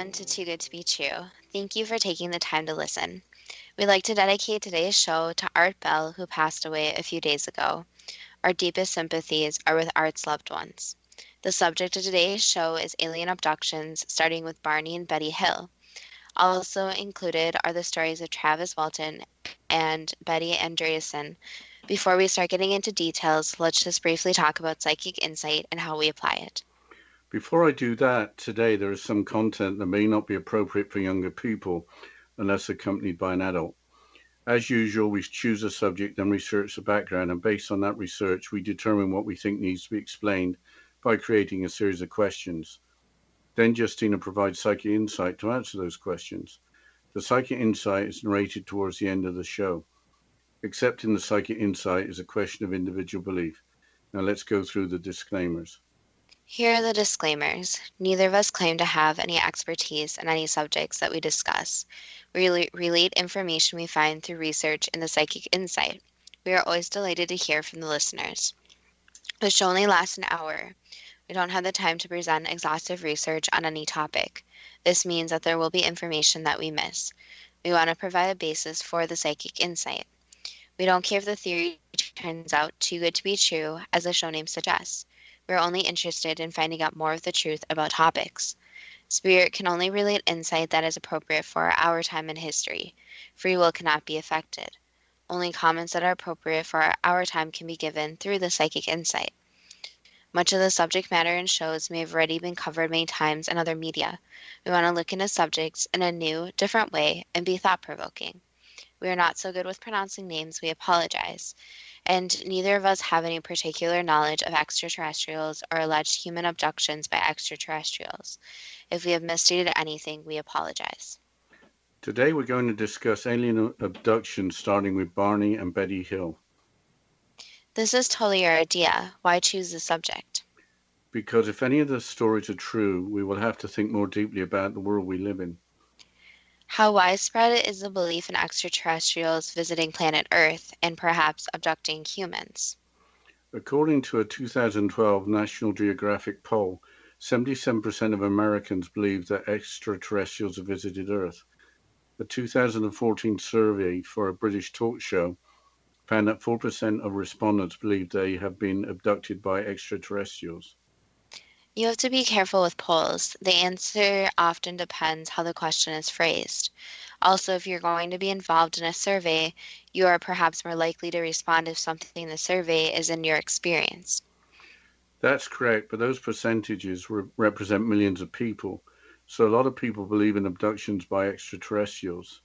everyone to Too Good to Be True. Thank you for taking the time to listen. We'd like to dedicate today's show to Art Bell, who passed away a few days ago. Our deepest sympathies are with Art's loved ones. The subject of today's show is alien abductions, starting with Barney and Betty Hill. Also included are the stories of Travis Walton and Betty Andreasen. Before we start getting into details, let's just briefly talk about psychic insight and how we apply it. Before I do that, today there is some content that may not be appropriate for younger people unless accompanied by an adult. As usual, we choose a subject and research the background, and based on that research, we determine what we think needs to be explained by creating a series of questions. Then Justina provides psychic insight to answer those questions. The psychic insight is narrated towards the end of the show. Accepting the psychic insight is a question of individual belief. Now let's go through the disclaimers. Here are the disclaimers. Neither of us claim to have any expertise in any subjects that we discuss. We relate information we find through research in the psychic insight. We are always delighted to hear from the listeners. The show only lasts an hour. We don't have the time to present exhaustive research on any topic. This means that there will be information that we miss. We want to provide a basis for the psychic insight. We don't care if the theory turns out too good to be true, as the show name suggests. We're only interested in finding out more of the truth about topics. Spirit can only relate insight that is appropriate for our time in history. Free will cannot be affected. Only comments that are appropriate for our time can be given through the psychic insight. Much of the subject matter in shows may have already been covered many times in other media. We want to look into subjects in a new, different way and be thought-provoking. We are not so good with pronouncing names, we apologize. And neither of us have any particular knowledge of extraterrestrials or alleged human abductions by extraterrestrials. If we have misstated anything, we apologize. Today we're going to discuss alien abduction starting with Barney and Betty Hill. This is totally your idea. Why choose the subject? Because if any of the stories are true, we will have to think more deeply about the world we live in. How widespread is the belief in extraterrestrials visiting planet Earth and perhaps abducting humans? According to a 2012 National Geographic poll, 77% of Americans believe that extraterrestrials have visited Earth. A 2014 survey for a British talk show found that 4% of respondents believe they have been abducted by extraterrestrials. You have to be careful with polls. The answer often depends how the question is phrased. Also, if you're going to be involved in a survey, you are perhaps more likely to respond if something in the survey is in your experience. That's correct, but those percentages represent millions of people. So a lot of people believe in abductions by extraterrestrials.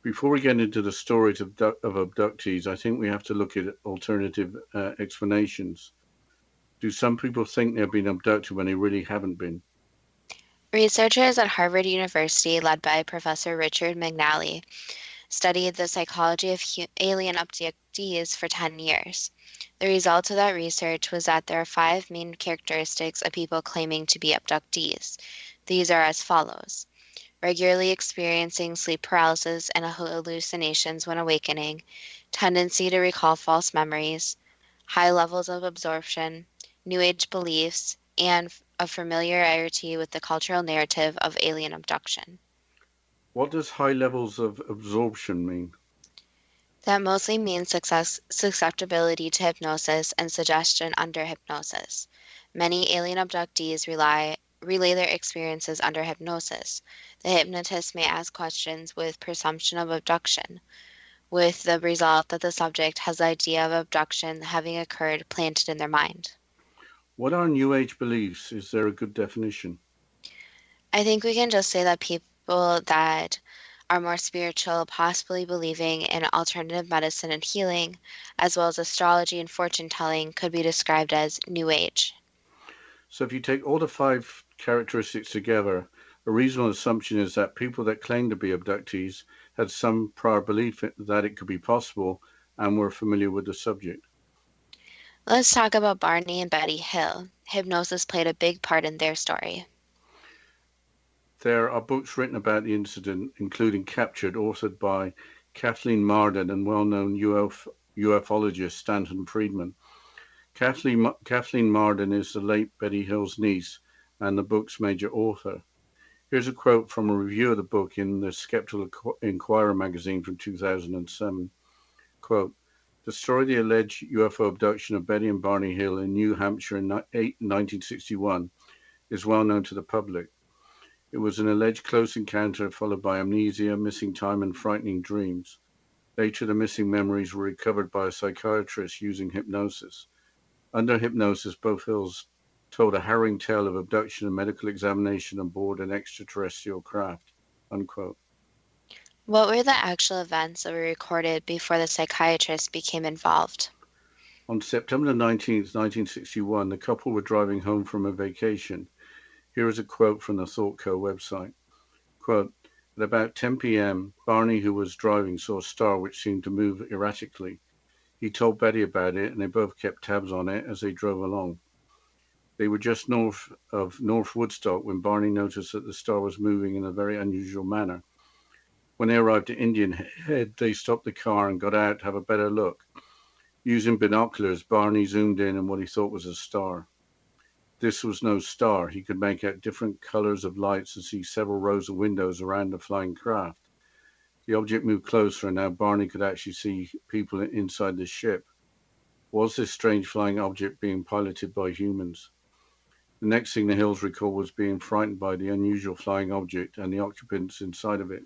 Before we get into the stories of abductees, I think we have to look at alternative explanations. Do some people think they've been abducted when they really haven't been? Researchers at Harvard University, led by Professor Richard McNally, studied the psychology of alien abductees for 10 years. The result of that research was that there are 5 main characteristics of people claiming to be abductees. These are as follows: regularly experiencing sleep paralysis and hallucinations when awakening, tendency to recall false memories, high levels of absorption, New Age beliefs, and a familiarity with the cultural narrative of alien abduction. What does high levels of absorption mean? That mostly means susceptibility to hypnosis and suggestion under hypnosis. Many alien abductees relay their experiences under hypnosis. The hypnotist may ask questions with presumption of abduction, with the result that the subject has the idea of abduction having occurred planted in their mind. What are New Age beliefs? Is there a good definition? I think we can just say that people that are more spiritual, possibly believing in alternative medicine and healing, as well as astrology and fortune telling, could be described as New Age. So if you take all the 5 characteristics together, a reasonable assumption is that people that claim to be abductees had some prior belief that it could be possible and were familiar with the subject. Let's talk about Barney and Betty Hill. Hypnosis played a big part in their story. There are books written about the incident, including Captured, authored by Kathleen Marden and well-known ufologist Stanton Friedman. Kathleen Marden is the late Betty Hill's niece and the book's major author. Here's a quote from a review of the book in the Skeptical Inquirer magazine from 2007. Quote, the story of the alleged UFO abduction of Betty and Barney Hill in New Hampshire in 1961 is well known to the public. It was an alleged close encounter followed by amnesia, missing time, and frightening dreams. Later, the missing memories were recovered by a psychiatrist using hypnosis. Under hypnosis, both Hills told a harrowing tale of abduction and medical examination on board an extraterrestrial craft. Unquote. What were the actual events that were recorded before the psychiatrist became involved? On September 19th, 1961, the couple were driving home from a vacation. Here is a quote from the Thought Co website. Quote, at about 10 p.m., Barney, who was driving, saw a star which seemed to move erratically. He told Betty about it, and they both kept tabs on it as they drove along. They were just north of North Woodstock when Barney noticed that the star was moving in a very unusual manner. When they arrived at Indian Head, they stopped the car and got out to have a better look. Using binoculars, Barney zoomed in on what he thought was a star. This was no star. He could make out different colors of lights and see several rows of windows around the flying craft. The object moved closer, and now Barney could actually see people inside the ship. Was this strange flying object being piloted by humans? The next thing the Hills recalled was being frightened by the unusual flying object and the occupants inside of it.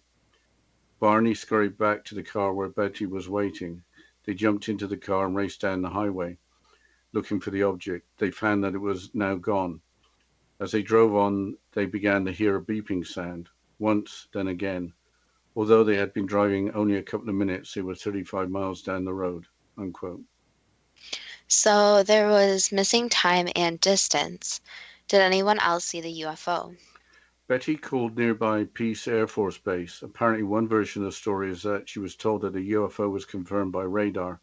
Barney scurried back to the car where Betty was waiting. They jumped into the car and raced down the highway, looking for the object. They found that it was now gone. As they drove on, they began to hear a beeping sound. Once, then again. Although they had been driving only a couple of minutes, they were 35 miles down the road. Unquote. So there was missing time and distance. Did anyone else see the UFO? Betty called nearby Peace Air Force Base. Apparently, one version of the story is that she was told that a UFO was confirmed by radar.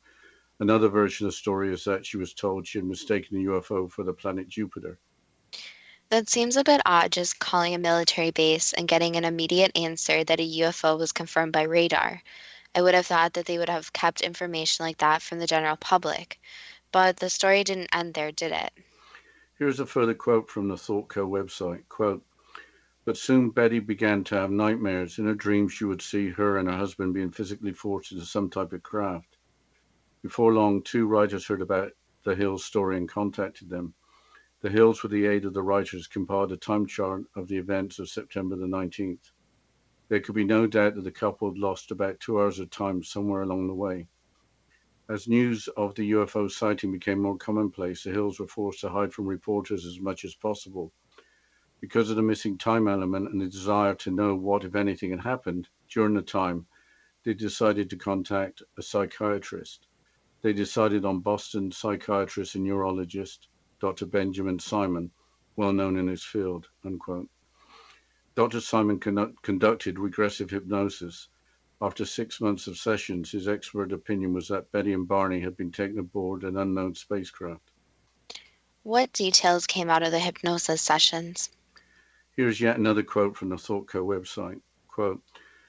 Another version of the story is that she was told she had mistaken the UFO for the planet Jupiter. That seems a bit odd, just calling a military base and getting an immediate answer that a UFO was confirmed by radar. I would have thought that they would have kept information like that from the general public. But the story didn't end there, did it? Here's a further quote from the Thought Co website. Quote, but soon Betty began to have nightmares. In her dreams, she would see her and her husband being physically forced into some type of craft. Before long, two writers heard about the Hills story and contacted them. The Hills, with the aid of the writers, compiled a time chart of the events of September the 19th. There could be no doubt that the couple had lost about 2 hours of time somewhere along the way. As news of the UFO sighting became more commonplace, the Hills were forced to hide from reporters as much as possible. Because of the missing time element and the desire to know what, if anything, had happened during the time, they decided to contact a psychiatrist. They decided on Boston psychiatrist and neurologist Dr. Benjamin Simon, well known in his field. Unquote. Dr. Simon conducted regressive hypnosis. After 6 months of sessions, his expert opinion was that Betty and Barney had been taken aboard an unknown spacecraft. What details came out of the hypnosis sessions? Here's yet another quote from the ThoughtCo website. Quote,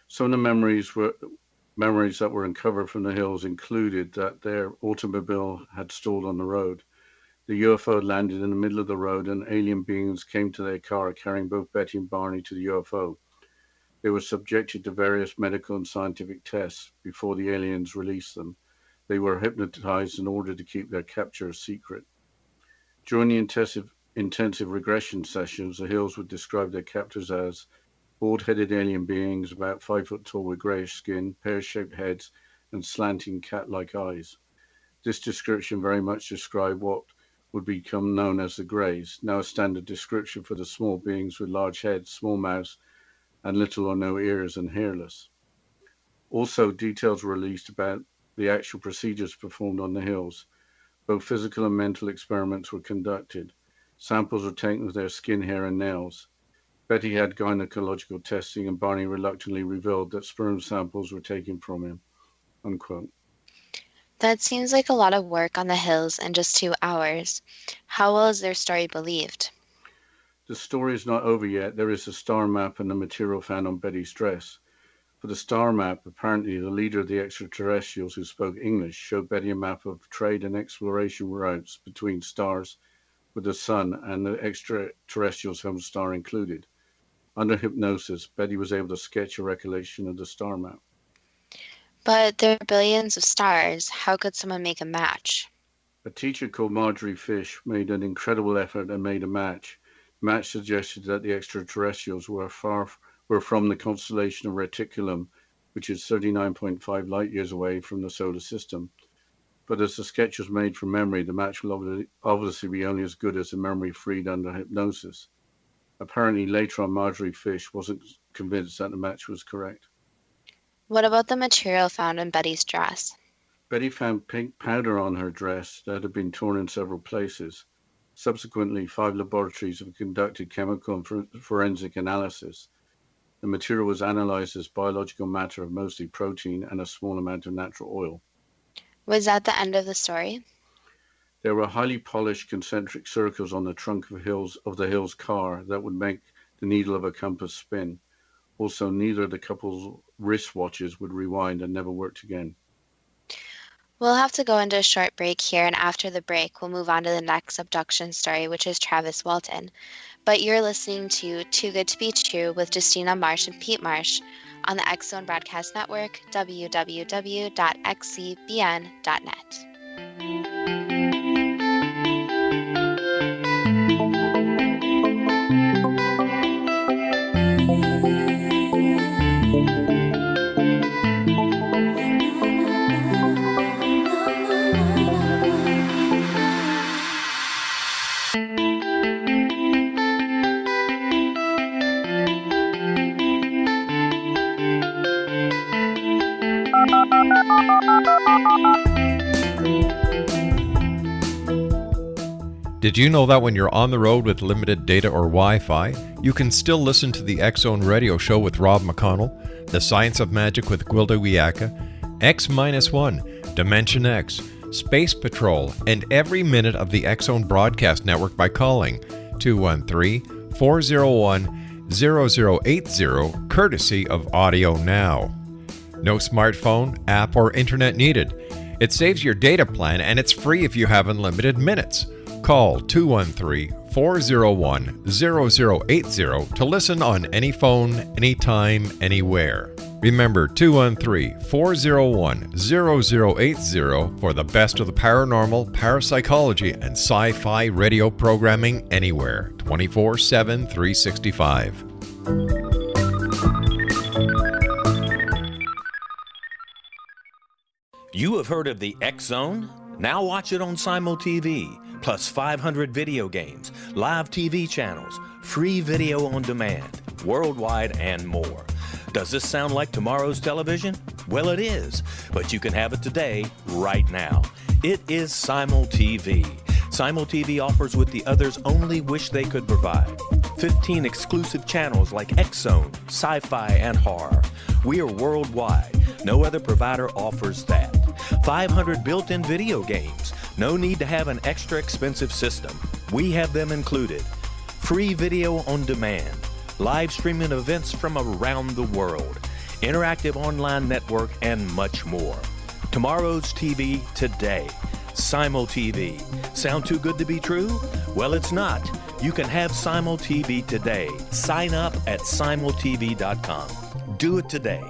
some of the memories that were uncovered from the Hills included that their automobile had stalled on the road. The UFO had landed in the middle of the road and alien beings came to their car carrying both Betty and Barney to the UFO. They were subjected to various medical and scientific tests before the aliens released them. They were hypnotized in order to keep their capture a secret. During the intensive regression sessions, the Hills would describe their captors as bald-headed alien beings about 5 foot tall with grayish skin, pear-shaped heads, and slanting cat-like eyes. This description very much described what would become known as the Greys, now a standard description for the small beings with large heads, small mouths, and little or no ears and hairless. Also, details were released about the actual procedures performed on the Hills. Both physical and mental experiments were conducted. Samples were taken of their skin, hair, and nails. Betty had gynecological testing, and Barney reluctantly revealed that sperm samples were taken from him. Unquote. That seems like a lot of work on the Hills in just 2 hours. How well is their story believed? The story is not over yet. There is a star map and the material found on Betty's dress. For the star map, apparently the leader of the extraterrestrials who spoke English showed Betty a map of trade and exploration routes between stars with the sun and the extraterrestrials' home star included. Under hypnosis, Betty was able to sketch a recollection of the star map. But there are billions of stars. How could someone make a match? A teacher called Marjorie Fish made an incredible effort and made a match. The match suggested that the extraterrestrials were from the constellation of Reticulum, which is 39.5 light years away from the solar system. But as the sketch was made from memory, the match will obviously be only as good as the memory freed under hypnosis. Apparently, later on, Marjorie Fish wasn't convinced that the match was correct. What about the material found in Betty's dress? Betty found pink powder on her dress that had been torn in several places. Subsequently, 5 laboratories have conducted chemical and forensic analysis. The material was analyzed as biological matter of mostly protein and a small amount of natural oil. Was that the end of the story? There were highly polished concentric circles on the trunk of the Hill's car that would make the needle of a compass spin. Also, neither of the couple's wristwatches would rewind and never worked again. We'll have to go into a short break here, and after the break, we'll move on to the next abduction story, which is Travis Walton. But you're listening to Too Good to Be True with Justina Marsh and Pete Marsh on the X Zone Broadcast Network, www.xcbn.net. Did you know that when you're on the road with limited data or Wi-Fi, you can still listen to the X Zone Radio Show with Rob McConnell, The Science of Magic with Gwilda Wiyaka, X-1, Dimension X, Space Patrol, and every minute of the X Zone Broadcast Network by calling 213-401-0080, courtesy of Audio Now. No smartphone, app, or internet needed. It saves your data plan and it's free if you have unlimited minutes. Call 213-401-0080 to listen on any phone, anytime, anywhere. Remember 213-401-0080 for the best of the paranormal, parapsychology, and sci-fi radio programming anywhere, 24/7, 365. You have heard of the X Zone? Now watch it on Simul TV, plus 500 video games, live TV channels, free video on demand, worldwide, and more. Does this sound like tomorrow's television? Well, it is, but you can have it today, right now. It is Simul TV. Simul TV offers what the others only wish they could provide. 15 exclusive channels like X Zone, sci-fi, and horror. We are worldwide. No other provider offers that. 500 built-in video games. No need to have an extra expensive system. We have them included. Free video on demand. Live streaming events from around the world. Interactive online network, and much more. Tomorrow's TV today. Simul TV. Sound too good to be true? Well, it's not. You can have Simul TV today. Sign up at simultv.com. Do it today.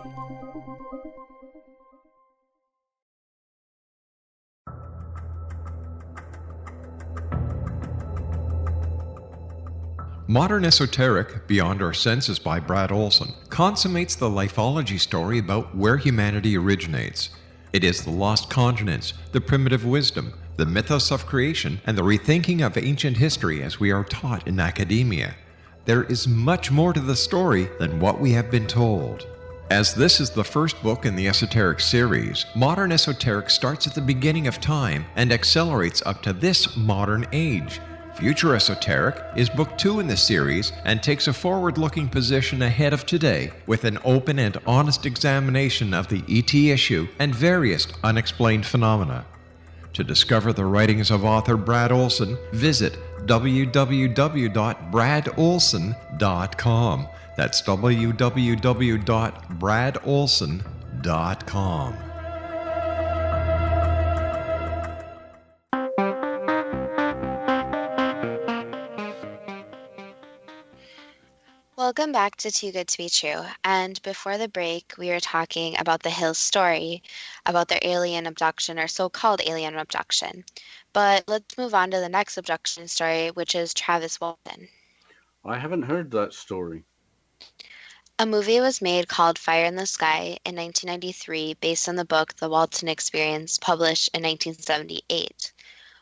Modern Esoteric, Beyond Our Senses by Brad Olson, consummates the lifology story about where humanity originates. It is the lost continents, the primitive wisdom, the mythos of creation, and the rethinking of ancient history as we are taught in academia. There is much more to the story than what we have been told. As this is the first book in the Esoteric series, Modern Esoteric starts at the beginning of time and accelerates up to this modern age. Future Esoteric is book 2 in the series and takes a forward-looking position ahead of today with an open and honest examination of the ET issue and various unexplained phenomena. To discover the writings of author Brad Olson, visit www.bradolson.com. That's www.bradolson.com. Welcome back to Too Good to Be True. And before the break, we were talking about the Hill story, about their alien abduction or so called alien abduction. But let's move on to the next abduction story, which is Travis Walton. I haven't heard that story. A movie was made called Fire in the Sky in 1993 based on the book The Walton Experience, published in 1978.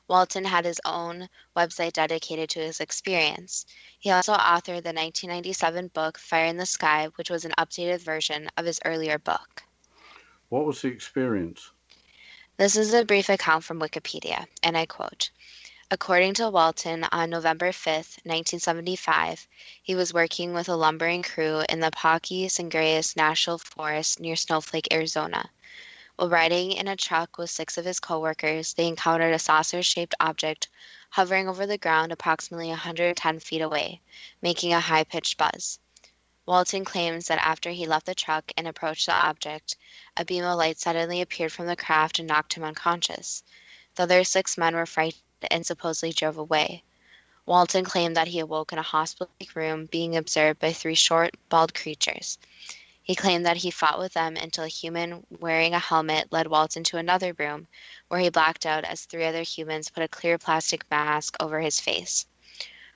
Walton had his own website dedicated to his experience. He also authored the 1997 book Fire in the Sky, which was an updated version of his earlier book. What was the experience? This is a brief account from Wikipedia, and I quote: According to Walton, on November 5, 1975, he was working with a lumbering crew in the Paqui-Sangres National Forest near Snowflake, Arizona. While riding in a truck with 6 of his coworkers, they encountered a saucer-shaped object hovering over the ground approximately 110 feet away, making a high-pitched buzz. Walton claims that after he left the truck and approached the object, a beam of light suddenly appeared from the craft and knocked him unconscious. The other 6 men were frightened and supposedly drove away. Walton claimed that he awoke in a hospital-like room being observed by 3 short, bald creatures. He claimed that he fought with them until a human wearing a helmet led Walton to another room, where he blacked out as 3 other humans put a clear plastic mask over his face.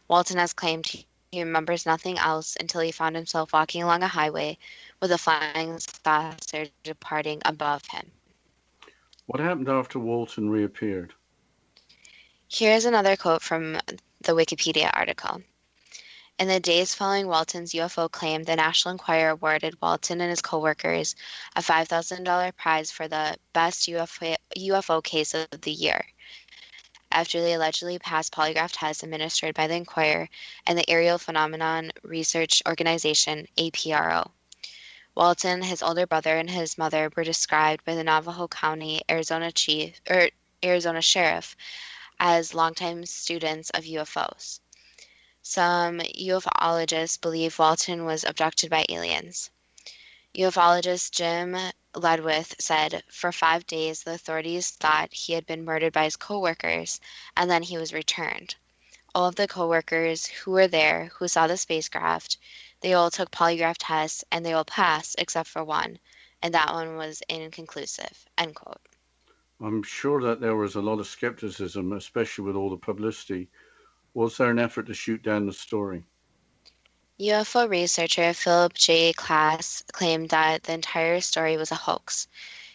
Walton has claimed he remembers nothing else until he found himself walking along a highway with a flying saucer departing above him. What happened after Walton reappeared? Here's another quote from the Wikipedia article. In the days following Walton's UFO claim, the National Enquirer awarded Walton and his coworkers a $5,000 prize for the best UFO case of the year, after they allegedly passed polygraph tests administered by the Enquirer and the Aerial Phenomenon Research Organization, APRO. Walton, his older brother, and his mother were described by the Navajo County, Arizona sheriff as longtime students of UFOs. Some ufologists believe Walton was abducted by aliens. Ufologist Jim Ledwith said, for 5 days the authorities thought he had been murdered by his coworkers, and then he was returned. All of the coworkers who were there, who saw the spacecraft, they all took polygraph tests, and they all passed except for one, and that one was inconclusive, end quote. I'm sure that there was a lot of skepticism, especially with all the publicity. Was there an effort to shoot down the story? UFO researcher Philip J. Klass claimed that the entire story was a hoax.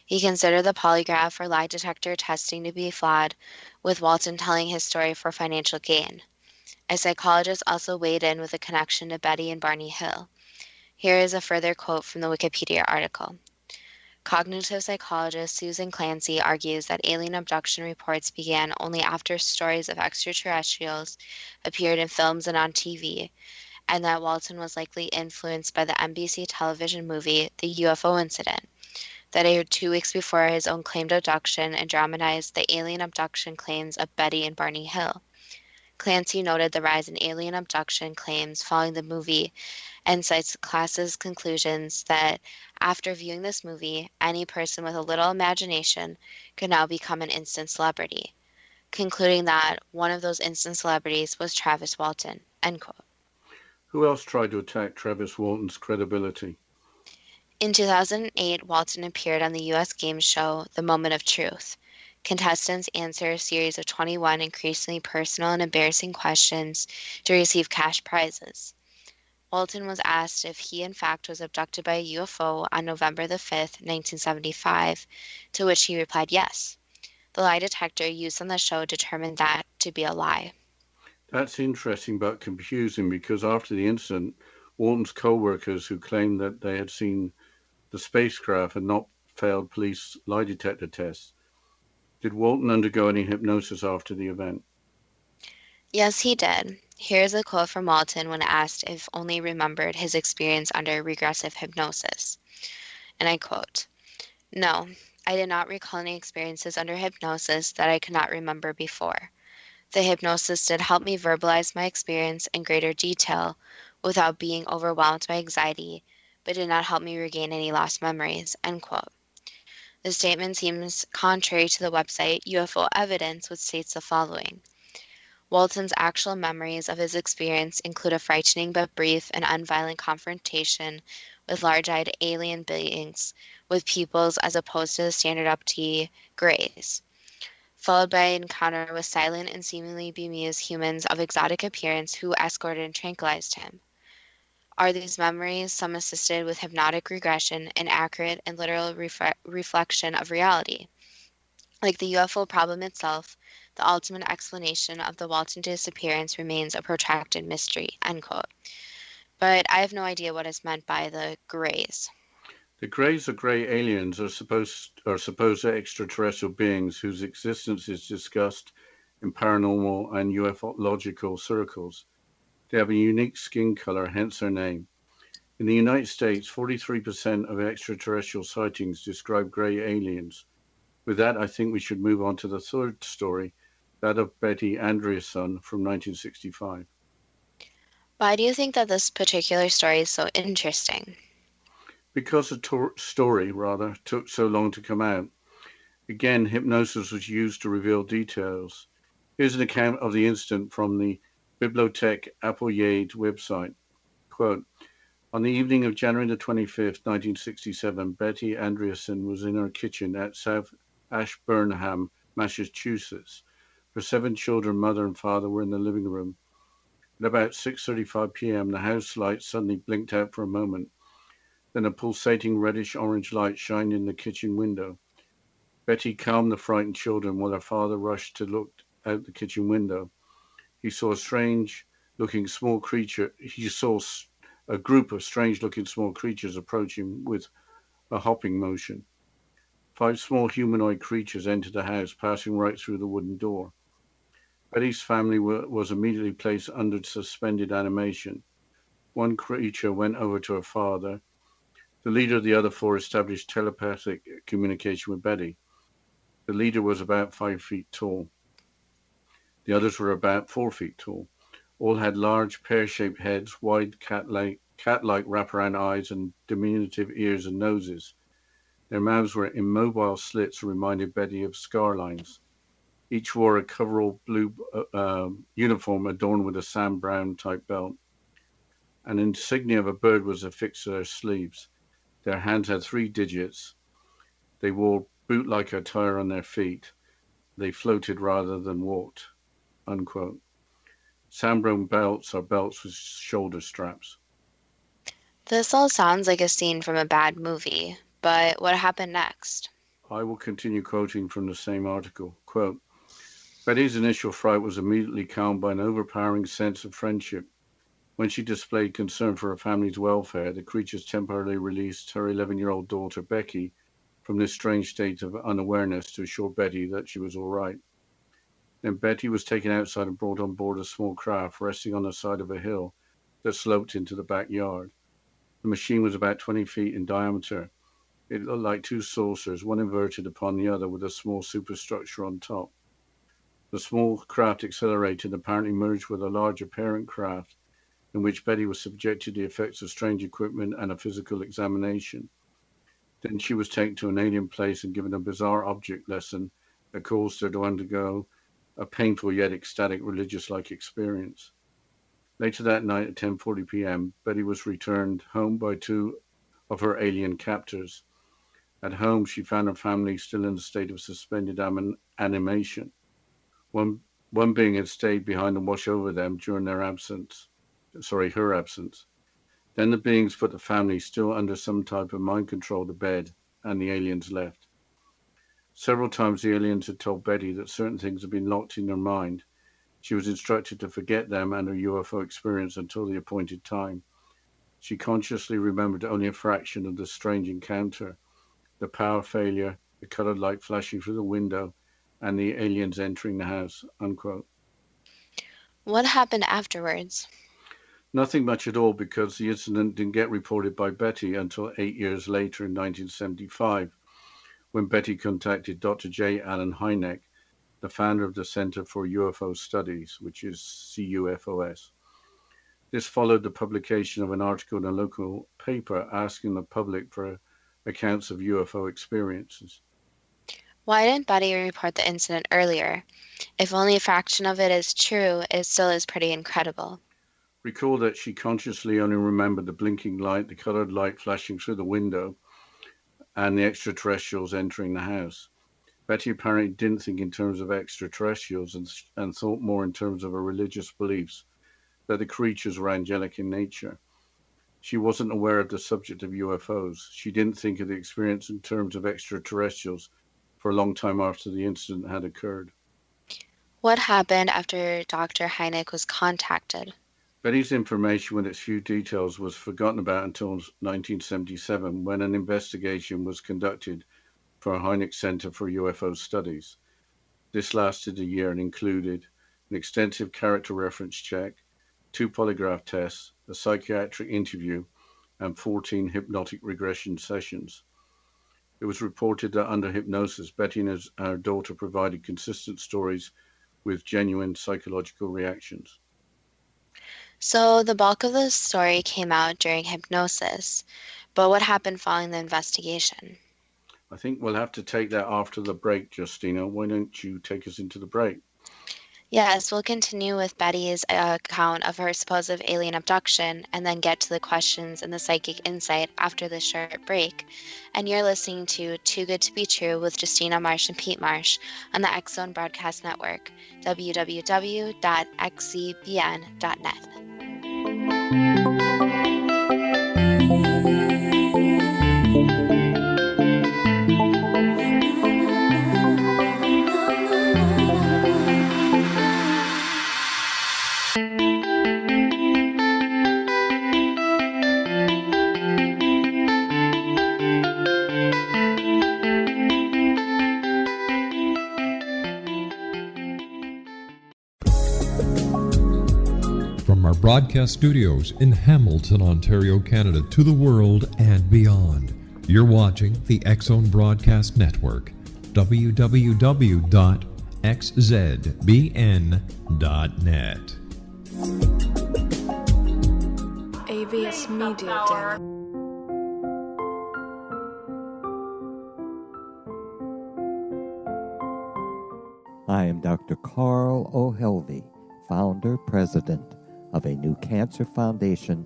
He considered the polygraph or lie detector testing to be flawed, with Walton telling his story for financial gain. A psychologist also weighed in with a connection to Betty and Barney Hill. Here is a further quote from the Wikipedia article. Cognitive psychologist Susan Clancy argues that alien abduction reports began only after stories of extraterrestrials appeared in films and on TV, and that Walton was likely influenced by the NBC television movie The UFO Incident, that aired 2 weeks before his own claimed abduction and dramatized the alien abduction claims of Betty and Barney Hill. Clancy noted the rise in alien abduction claims following the movie and cites Klass's conclusions that after viewing this movie, any person with a little imagination could now become an instant celebrity, concluding that one of those instant celebrities was Travis Walton, end quote. Who else tried to attack Travis Walton's credibility? In 2008, Walton appeared on the U.S. game show The Moment of Truth. Contestants answer a series of 21 increasingly personal and embarrassing questions to receive cash prizes. Walton was asked if he in fact was abducted by a UFO on November 5, 1975, to which he replied yes. The lie detector used on the show determined that to be a lie. That's interesting but confusing because after the incident, Walton's co-workers who claimed that they had seen the spacecraft had not failed police lie detector tests. Did Walton undergo any hypnosis after the event? Yes, he did. Here's a quote from Walton when asked if only remembered his experience under regressive hypnosis. And I quote, "No, I did not recall any experiences under hypnosis that I could not remember before. The hypnosis did help me verbalize my experience in greater detail without being overwhelmed by anxiety, but did not help me regain any lost memories," end quote. The statement seems contrary to the website UFO Evidence, which states the following. Walton's actual memories of his experience include a frightening but brief and unviolent confrontation with large-eyed alien beings with pupils as opposed to the standard abductee grays, followed by an encounter with silent and seemingly bemused humans of exotic appearance who escorted and tranquilized him. Are these memories, some assisted with hypnotic regression, an accurate and literal reflection of reality? Like the UFO problem itself, the ultimate explanation of the Walton disappearance remains a protracted mystery, end quote. But I have no idea what is meant by the grays. The greys or grey aliens are supposed extraterrestrial beings whose existence is discussed in paranormal and ufological circles. They have a unique skin color, hence their name. In the United States, 43% of extraterrestrial sightings describe grey aliens. With that, I think we should move on to the third story, that of Betty Andreasson from 1965. Why do you think that this particular story is so interesting? Because the story, rather, took so long to come out. Again, hypnosis was used to reveal details. Here's an account of the incident from the Bibliothèque Appoyade website. Quote, on the evening of January the 25th, 1967, Betty Andreasson was in her kitchen at South Ashburnham, Massachusetts. Her 7 children, mother and father, were in the living room. At about 6:35 p.m., the house light suddenly blinked out for a moment. Then a pulsating reddish-orange light shined in the kitchen window. Betty calmed the frightened children while her father rushed to look out the kitchen window. He saw a strange-looking small creature. He saw a group of strange-looking small creatures approaching with a hopping motion. 5 small humanoid creatures entered the house, passing right through the wooden door. Betty's family was immediately placed under suspended animation. One creature went over to her father. The leader of the other 4 established telepathic communication with Betty. The leader was about 5 feet tall. The others were about 4 feet tall. All had large pear-shaped heads, wide cat-like wraparound eyes, and diminutive ears and noses. Their mouths were immobile slits that reminded Betty of scar lines. Each wore a coverall blue uniform adorned with a Sam Brown type belt. An insignia of a bird was affixed to their sleeves. Their hands had 3 digits. They wore boot-like attire on their feet. They floated rather than walked. Unquote. Sam Brown belts are belts with shoulder straps. This all sounds like a scene from a bad movie, but what happened next? I will continue quoting from the same article. Quote, Betty's initial fright was immediately calmed by an overpowering sense of friendship. When she displayed concern for her family's welfare, the creatures temporarily released her 11-year-old daughter, Becky, from this strange state of unawareness to assure Betty that she was all right. Then Betty was taken outside and brought on board a small craft resting on the side of a hill that sloped into the backyard. The machine was about 20 feet in diameter. It looked like 2 saucers, one inverted upon the other with a small superstructure on top. The small craft accelerated and apparently merged with a larger parent craft, in which Betty was subjected to the effects of strange equipment and a physical examination. Then she was taken to an alien place and given a bizarre object lesson that caused her to undergo a painful yet ecstatic religious-like experience. Later that night at 10:40 p.m., Betty was returned home by 2 of her alien captors. At home, she found her family still in a state of suspended animation. One being had stayed behind and watched over them during her absence. Then the beings put the family, still under some type of mind control, to bed, and the aliens left. Several times the aliens had told Betty that certain things had been locked in her mind. She was instructed to forget them and her UFO experience until the appointed time. She consciously remembered only a fraction of the strange encounter, the power failure, the colored light flashing through the window, and the aliens entering the house. Unquote. What happened afterwards? Nothing much at all, because the incident didn't get reported by Betty until 8 years later in 1975, when Betty contacted Dr. J. Allen Hynek, the founder of the Center for UFO Studies, which is CUFOS. This followed the publication of an article in a local paper asking the public for accounts of UFO experiences. Why didn't Betty report the incident earlier? If only a fraction of it is true, it still is pretty incredible. Recall that she consciously only remembered the blinking light, the colored light flashing through the window, and the extraterrestrials entering the house. Betty apparently didn't think in terms of extraterrestrials and thought more in terms of her religious beliefs that the creatures were angelic in nature. She wasn't aware of the subject of UFOs. She didn't think of the experience in terms of extraterrestrials for a long time after the incident had occurred. What happened after Dr. Hynek was contacted? Betty's information with its few details was forgotten about until 1977 when an investigation was conducted for Hynek Center for UFO Studies. This lasted a year and included an extensive character reference check, 2 polygraph tests, a psychiatric interview, and 14 hypnotic regression sessions. It was reported that under hypnosis, Betty and her daughter provided consistent stories with genuine psychological reactions. So the bulk of the story came out during hypnosis, but what happened following the investigation? I think we'll have to take that after the break, Justina. Why don't you take us into the break? Yes, we'll continue with Betty's account of her supposed alien abduction and then get to the questions and the psychic insight after this short break. And you're listening to Too Good to Be True with Justina Marsh and Pete Marsh on the X Zone Broadcast Network, www.xzbn.net. From our broadcast studios in Hamilton, Ontario, Canada, to the world and beyond, you're watching the X Zone Broadcast Network, www.xzbn.net. AVS Media Den. I am Dr. Carl O'Helvey, founder, president of a new cancer foundation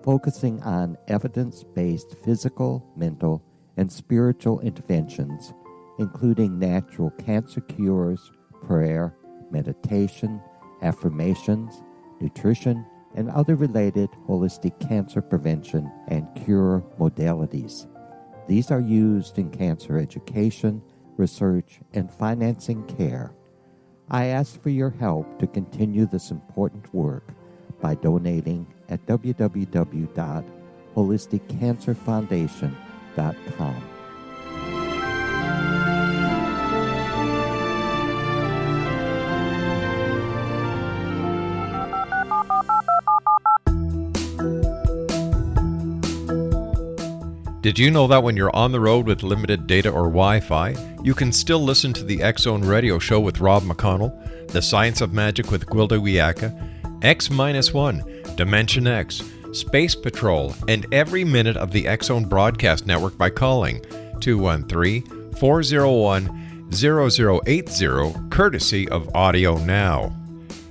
focusing on evidence-based physical, mental, and spiritual interventions, including natural cancer cures, prayer, meditation, affirmations, nutrition, and other related holistic cancer prevention and cure modalities. These are used in cancer education, research, and financing care. I ask for your help to continue this important work by donating at www.holisticcancerfoundation.com. Did you know that when you're on the road with limited data or Wi-Fi, you can still listen to the X Zone Radio Show with Rob McConnell, The Science of Magic with Gwilda Wiyaka, X-1, Dimension X, Space Patrol, and every minute of the X Zone Broadcast Network by calling 213-401-0080, courtesy of Audio Now.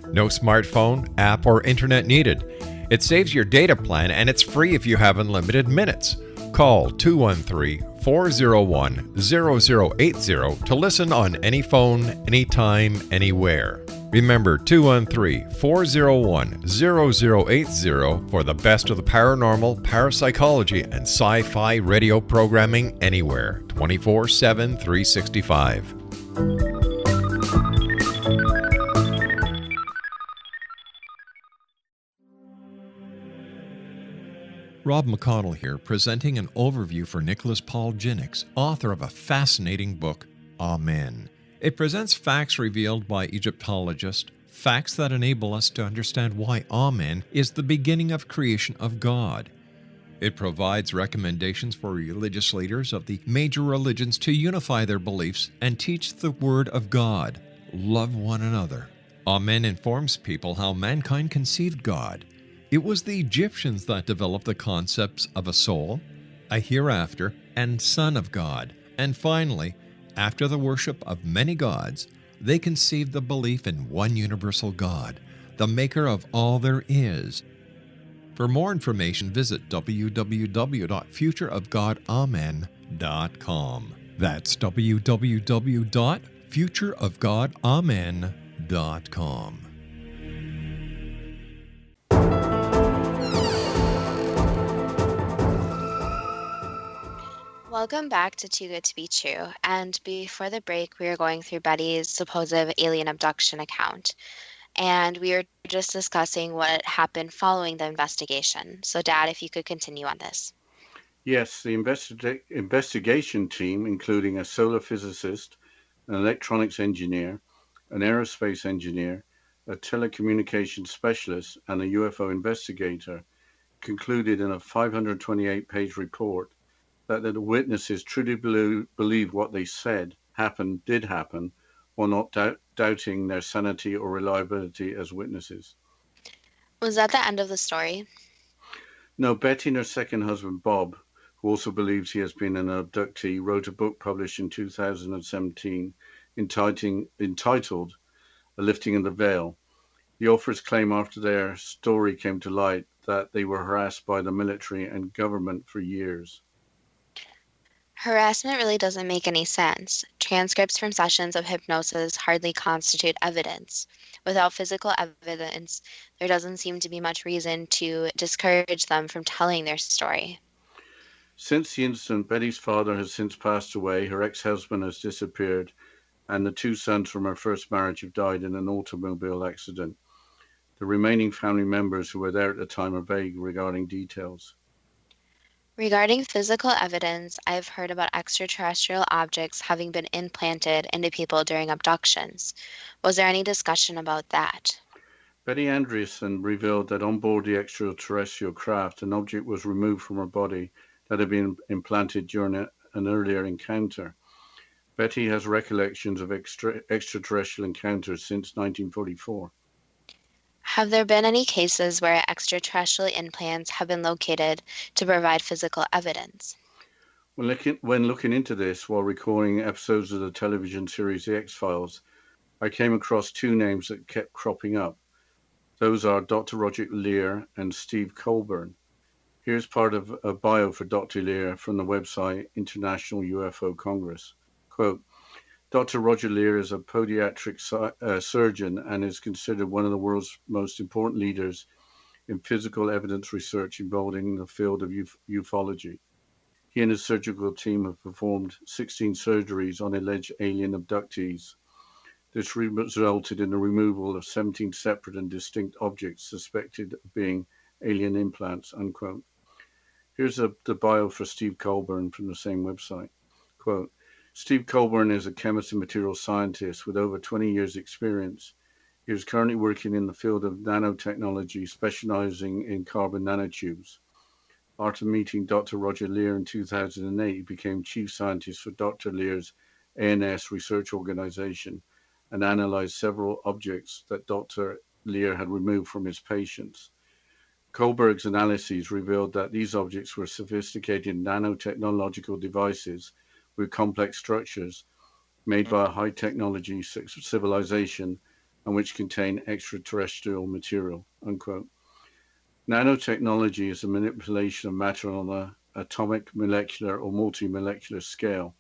No smartphone, app, or internet needed. It saves your data plan and it's free if you have unlimited minutes. Call 213-401-0080 to listen on any phone, anytime, anywhere. Remember 213-401-0080 for the best of the paranormal, parapsychology, and sci-fi radio programming anywhere, 24/7, 365. Rob McConnell here, presenting an overview for Nicholas Paul Jennings, author of a fascinating book, Amen. It presents facts revealed by Egyptologists, facts that enable us to understand why Amen is the beginning of creation of God. It provides recommendations for religious leaders of the major religions to unify their beliefs and teach the Word of God. Love one another. Amen informs people how mankind conceived God. It was the Egyptians that developed the concepts of a soul, a hereafter, and Son of God. And finally, After the worship of many gods, they conceived the belief in one universal God, the maker of all there is. For more information, visit www.futureofgodamen.com. That's www.futureofgodamen.com. Welcome back to Too Good to Be True. And before the break, we were going through Betty's supposed alien abduction account. And we were just discussing what happened following the investigation. So, Dad, if you could continue on this. Yes, the investigation team, including a solar physicist, an electronics engineer, an aerospace engineer, a telecommunications specialist, and a UFO investigator, concluded in a 528-page report that the witnesses truly believed what they said did happen, while not doubting their sanity or reliability as witnesses. Was that the end of the story? No, Betty and her second husband, Bob, who also believes he has been an abductee, wrote a book published in 2017 entitled A Lifting of the Veil. The authors claim after their story came to light that they were harassed by the military and government for years. Harassment really doesn't make any sense. Transcripts from sessions of hypnosis hardly constitute evidence. Without physical evidence, there doesn't seem to be much reason to discourage them from telling their story. Since the incident, Betty's father has since passed away, her ex-husband has disappeared, and the two sons from her first marriage have died in an automobile accident. The remaining family members who were there at the time are vague regarding details. Regarding physical evidence, I've heard about extraterrestrial objects having been implanted into people during abductions. Was there any discussion about that? Betty Andreasen revealed that on board the extraterrestrial craft, an object was removed from her body that had been implanted during an earlier encounter. Betty has recollections of extraterrestrial encounters since 1944. Have there been any cases where extraterrestrial implants have been located to provide physical evidence? When looking into this while recording episodes of the television series The X-Files, I came across two names that kept cropping up. Those are Dr. Roger Leir and Steve Colburn. Here's part of a bio for Dr. Leir from the website International UFO Congress. Quote, Dr. Roger Leir is a podiatric surgeon and is considered one of the world's most important leaders in physical evidence research involving the field of ufology. He and his surgical team have performed 16 surgeries on alleged alien abductees. This resulted in the removal of 17 separate and distinct objects suspected of being alien implants, unquote. Here's the bio for Steve Colburn from the same website. Quote, Steve Colburn is a chemist and material scientist with over 20 years' experience. He is currently working in the field of nanotechnology, specializing in carbon nanotubes. After meeting Dr. Roger Leir in 2008, he became chief scientist for Dr. Leir's ANS research organization and analyzed several objects that Dr. Leir had removed from his patients. Kohlberg's analyses revealed that these objects were sophisticated nanotechnological devices with complex structures made by a high-technology civilization and which contain extraterrestrial material, unquote. Nanotechnology is the manipulation of matter on the atomic, molecular, or multimolecular scale.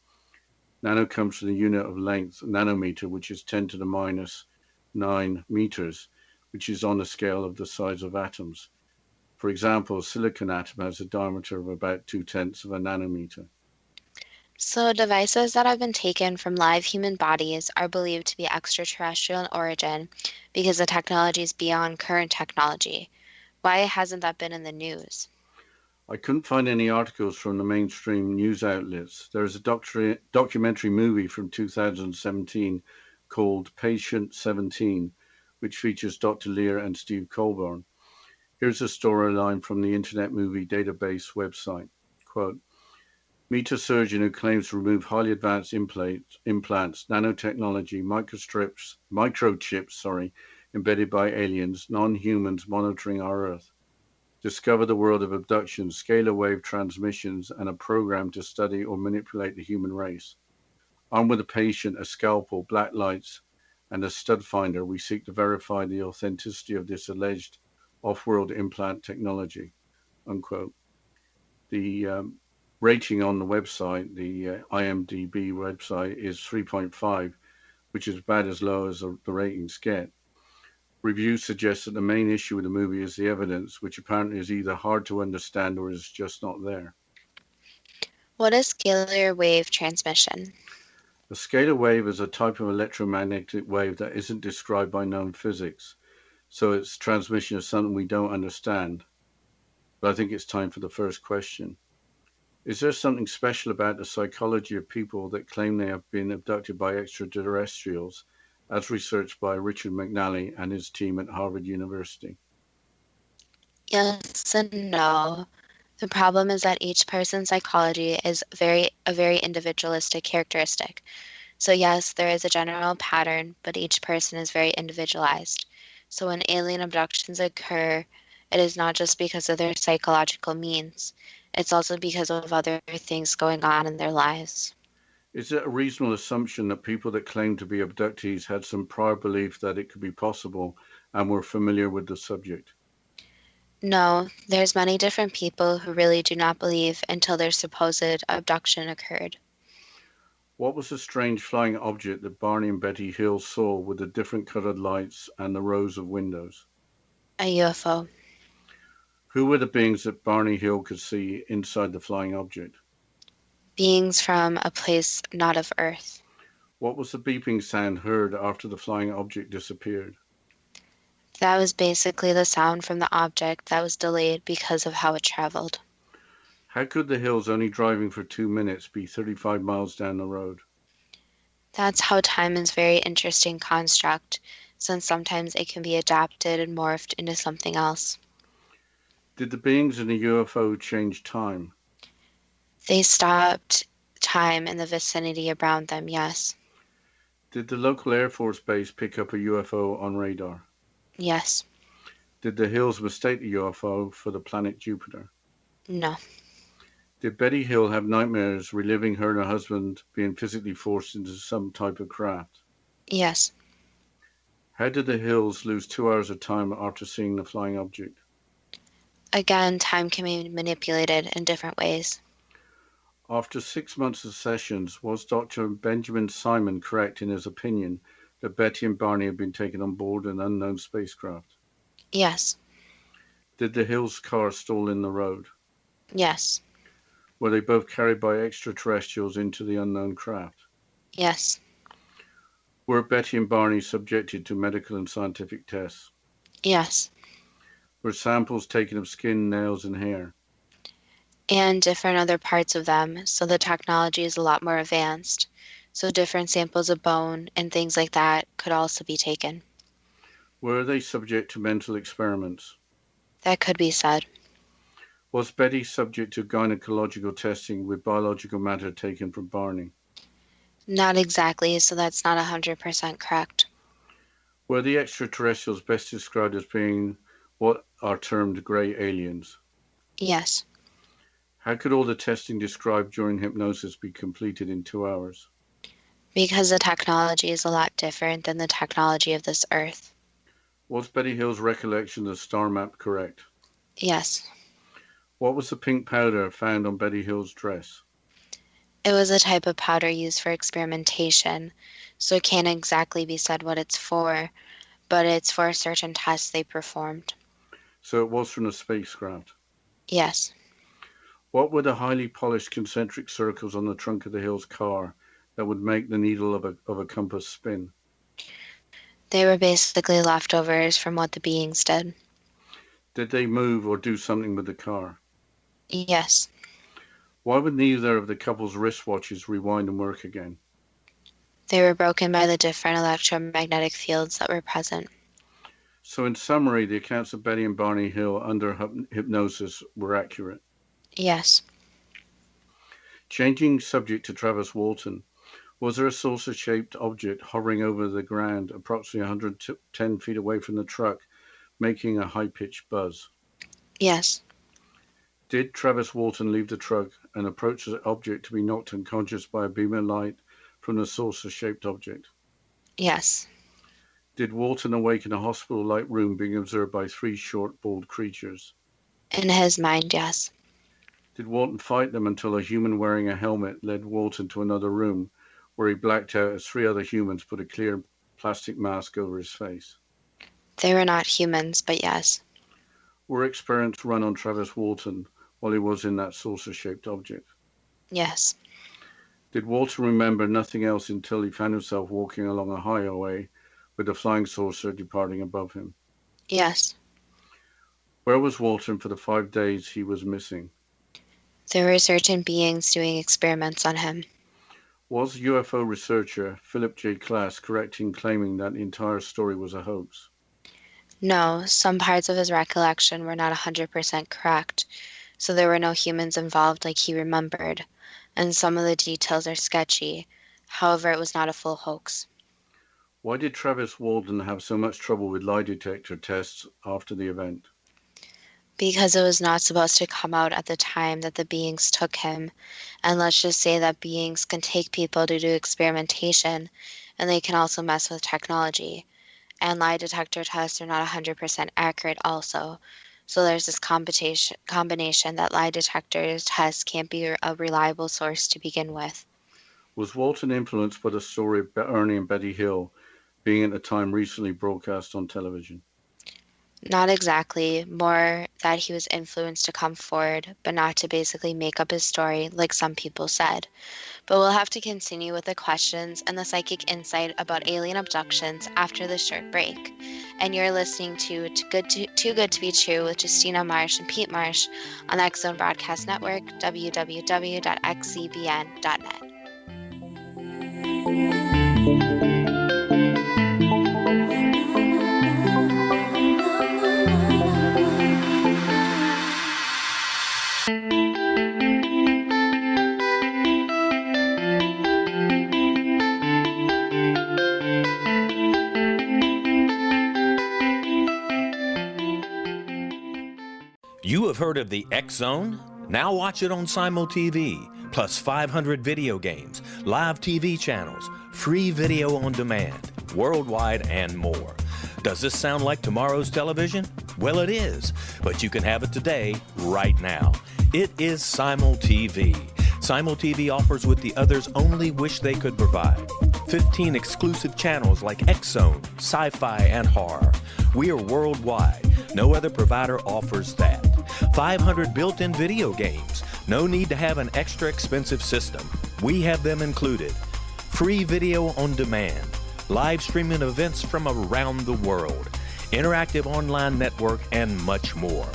Nano comes from the unit of length, nanometer, which is 10 to the minus 9 meters, which is on the scale of the size of atoms. For example, a silicon atom has a diameter of about 0.2 of a nanometer. So, devices that have been taken from live human bodies are believed to be extraterrestrial in origin because the technology is beyond current technology. Why hasn't that been in the news? I couldn't find any articles from the mainstream news outlets. There is a documentary movie from 2017 called Patient 17, which features Dr. Leir and Steve Colburn. Here's a storyline from the Internet Movie Database website. Quote, meet a surgeon who claims to remove highly advanced implants, nanotechnology, microchips, embedded by aliens, non-humans monitoring our Earth. Discover the world of abductions, scalar wave transmissions, and a program to study or manipulate the human race. Armed with a patient, a scalpel, black lights, and a stud finder, we seek to verify the authenticity of this alleged off-world implant technology, unquote. The rating on the website, the IMDb website, is 3.5, which is about as low as the ratings get. Reviews suggest that the main issue with the movie is the evidence, which apparently is either hard to understand or is just not there. What is scalar wave transmission? A scalar wave is a type of electromagnetic wave that isn't described by known physics, so its transmission is something we don't understand. But I think it's time for the first question. Is there something special about the psychology of people that claim they have been abducted by extraterrestrials, as researched by Richard McNally and his team at Harvard University? Yes and no. The problem is that each person's psychology is a very individualistic characteristic. So yes, there is a general pattern, but each person is very individualized. So when alien abductions occur, it is not just because of their psychological means. It's also because of other things going on in their lives. Is it a reasonable assumption that people that claim to be abductees had some prior belief that it could be possible and were familiar with the subject? No, there's many different people who really do not believe until their supposed abduction occurred. What was the strange flying object that Barney and Betty Hill saw with the different colored lights and the rows of windows? A UFO. Who were the beings that Barney Hill could see inside the flying object? Beings from a place not of Earth. What was the beeping sound heard after the flying object disappeared? That was basically the sound from the object that was delayed because of how it traveled. How could the Hills, only driving for 2 minutes, be 35 miles down the road? That's how time is a very interesting construct, since sometimes it can be adapted and morphed into something else. Did the beings in the UFO change time? They stopped time in the vicinity around them, yes. Did the local Air Force base pick up a UFO on radar? Yes. Did the Hills mistake the UFO for the planet Jupiter? No. Did Betty Hill have nightmares reliving her and her husband being physically forced into some type of craft? Yes. How did the Hills lose 2 hours of time after seeing the flying object? Again, time can be manipulated in different ways. After 6 months of sessions, was Dr. Benjamin Simon correct in his opinion that Betty and Barney had been taken on board an unknown spacecraft? Yes. Did the Hills' car stall in the road? Yes. Were they both carried by extraterrestrials into the unknown craft? Yes. Were Betty and Barney subjected to medical and scientific tests? Yes. Were samples taken of skin, nails, and hair? And different other parts of them, so the technology is a lot more advanced. So different samples of bone and things like that could also be taken. Were they subject to mental experiments? That could be said. Was Betty subject to gynecological testing with biological matter taken from Barney? Not exactly, so that's not 100% correct. Were the extraterrestrials best described as being what are termed grey aliens? Yes. How could all the testing described during hypnosis be completed in 2 hours? Because the technology is a lot different than the technology of this Earth. Was Betty Hill's recollection of the star map correct? Yes. What was the pink powder found on Betty Hill's dress? It was a type of powder used for experimentation, so it can't exactly be said what it's for, but it's for certain tests they performed. So it was from the spacecraft. Yes. What were the highly polished concentric circles on the trunk of the Hill's car that would make the needle of a compass spin? They were basically leftovers from what the beings did. Did they move or do something with the car? Yes. Why would neither of the couple's wristwatches rewind and work again? They were broken by the different electromagnetic fields that were present. So in summary, the accounts of Betty and Barney Hill under hypnosis were accurate. Yes. Changing subject to Travis Walton, was there a saucer-shaped object hovering over the ground approximately 110 feet away from the truck, making a high-pitched buzz? Yes. Did Travis Walton leave the truck and approach the object to be knocked unconscious by a beam of light from the saucer-shaped object? Yes. Did Walton awake in a hospital-like room being observed by 3 short, bald creatures? In his mind, yes. Did Walton fight them until a human wearing a helmet led Walton to another room where he blacked out as 3 other humans put a clear plastic mask over his face? They were not humans, but yes. Were experiments run on Travis Walton while he was in that saucer-shaped object? Yes. Did Walton remember nothing else until he found himself walking along a highway with the flying saucer departing above him? Yes. Where was Walton for the 5 days he was missing? There were certain beings doing experiments on him. Was UFO researcher Philip J. Klass correct in claiming that the entire story was a hoax? No, some parts of his recollection were not 100% correct, so there were no humans involved like he remembered, and some of the details are sketchy. However, it was not a full hoax. Why did Travis Walton have so much trouble with lie detector tests after the event? Because it was not supposed to come out at the time that the beings took him, and let's just say that beings can take people to do experimentation, and they can also mess with technology. And lie detector tests are not 100% accurate also. So there's this combination that lie detector tests can't be a reliable source to begin with. Was Walton influenced by the story of Ernie and Betty Hill being at the time recently broadcast on television? Not exactly, more that he was influenced to come forward, but not to basically make up his story like some people said. But we'll have to continue with the questions and the psychic insight about alien abductions after this short break. And you're listening to Too Good to Be True with Justina Marsh and Pete Marsh on the X Zone Broadcast Network, www.xzbn.net. You have heard of the X Zone? Now watch it on Simul TV, plus 500 video games, live TV channels, free video on demand, worldwide, and more. Does this sound like tomorrow's television? Well, it is, but you can have it today, right now. It is Simul TV. Simul TV offers what the others only wish they could provide. 15 exclusive channels like X Zone, sci-fi, and horror. We are worldwide. No other provider offers that. 500 built-in video games. No need to have an extra expensive system. We have them included. Free video on demand. Live streaming events from around the world. Interactive online network, and much more.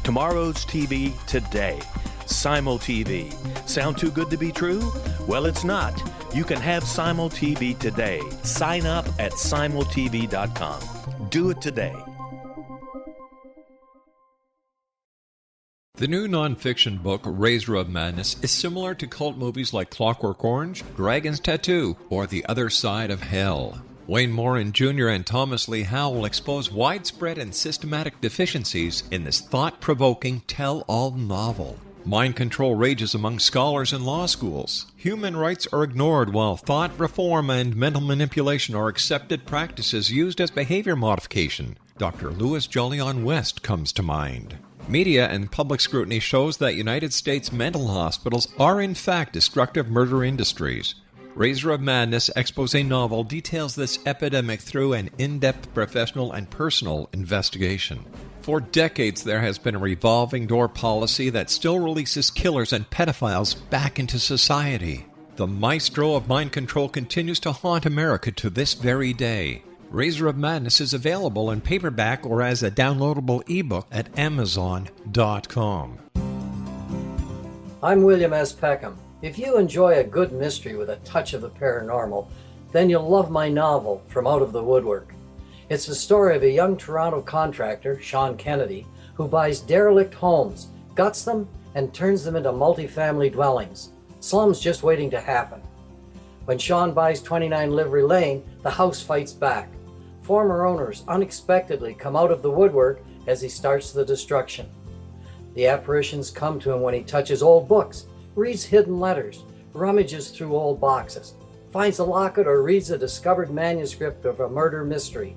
Tomorrow's TV today. Simul TV. Sound too good to be true? Well, it's not. You can have Simul TV today. Sign up at simultv.com. Do it today. The new nonfiction book, Razor of Madness, is similar to cult movies like Clockwork Orange, Dragon's Tattoo, or The Other Side of Hell. Wayne Morin Jr. and Thomas Lee Howell expose widespread and systematic deficiencies in this thought-provoking tell-all novel. Mind control rages among scholars in law schools. Human rights are ignored while thought reform and mental manipulation are accepted practices used as behavior modification. Dr. Louis Jolyon West comes to mind. Media and public scrutiny shows that United States mental hospitals are in fact destructive murder industries. Razor of Madness expose novel details this epidemic through an in-depth professional and personal investigation. For decades, there has been a revolving door policy that still releases killers and pedophiles back into society. The maestro of mind control continues to haunt America to this very day. Razor of Madness is available in paperback or as a downloadable ebook at Amazon.com. I'm William S. Peckham. If you enjoy a good mystery with a touch of the paranormal, then you'll love my novel, From Out of the Woodwork. It's the story of a young Toronto contractor, Sean Kennedy, who buys derelict homes, guts them, and turns them into multi-family dwellings. Slums just waiting to happen. When Sean buys 29 Livery Lane, the house fights back. Former owners unexpectedly come out of the woodwork as he starts the destruction. The apparitions come to him when he touches old books, reads hidden letters, rummages through old boxes. finds a locket, or reads a discovered manuscript of a murder mystery.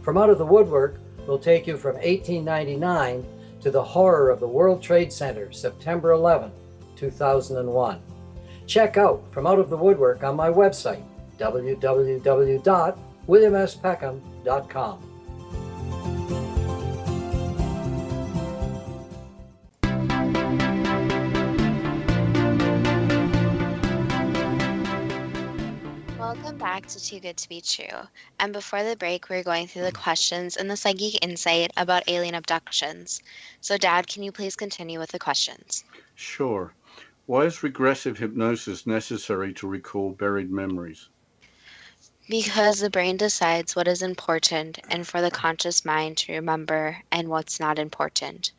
From Out of the Woodwork will take you from 1899 to the horror of the World Trade Center, September 11, 2001. Check out From Out of the Woodwork on my website, www.williamspeckham.com. Welcome back to Too Good to Be True. And before the break, we were going through the questions in the psychic insight about alien abductions. So, Dad, can you please continue with the questions? Sure. Why is regressive hypnosis necessary to recall buried memories? Because the brain decides what is important and for the conscious mind to remember and what's not important.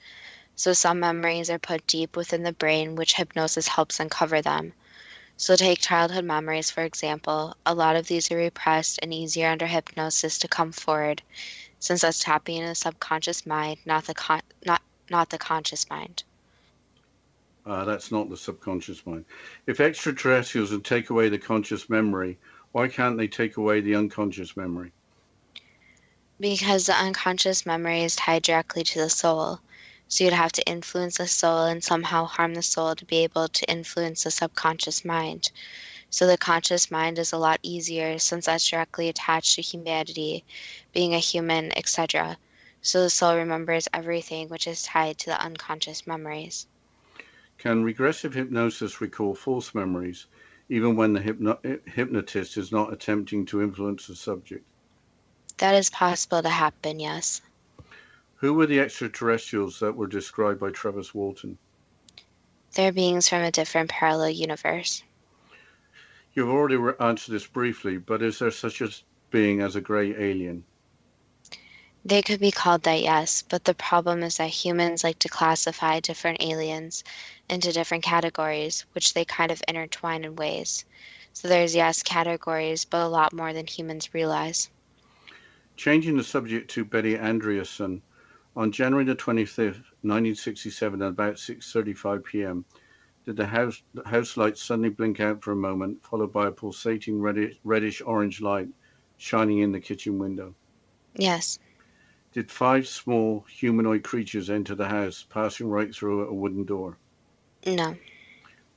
So some memories are put deep within the brain, which hypnosis helps uncover them. So take childhood memories, for example. A lot of these are repressed and easier under hypnosis to come forward, since that's tapping into the subconscious mind, not the conscious mind. That's not the subconscious mind. If extraterrestrials would take away the conscious memory, why can't they take away the unconscious memory? Because the unconscious memory is tied directly to the soul. So you'd have to influence the soul and somehow harm the soul to be able to influence the subconscious mind. So the conscious mind is a lot easier since that's directly attached to humanity, being a human, etc. So the soul remembers everything which is tied to the unconscious memories. Can regressive hypnosis recall false memories, even when the hypnotist is not attempting to influence the subject? That is possible to happen, yes. Who were the extraterrestrials that were described by Travis Walton? They're beings from a different parallel universe. You've already answered this briefly, but is there such a being as a grey alien? They could be called that, yes, but the problem is that humans like to classify different aliens into different categories, which they kind of intertwine in ways. So there's, yes, categories, but a lot more than humans realize. Changing the subject to Betty Andreasson, on January the 25th, 1967, at about 6:35 p.m., did the house lights suddenly blink out for a moment, followed by a pulsating reddish-orange light shining in the kitchen window? Yes. Did 5 small humanoid creatures enter the house, passing right through a wooden door? No.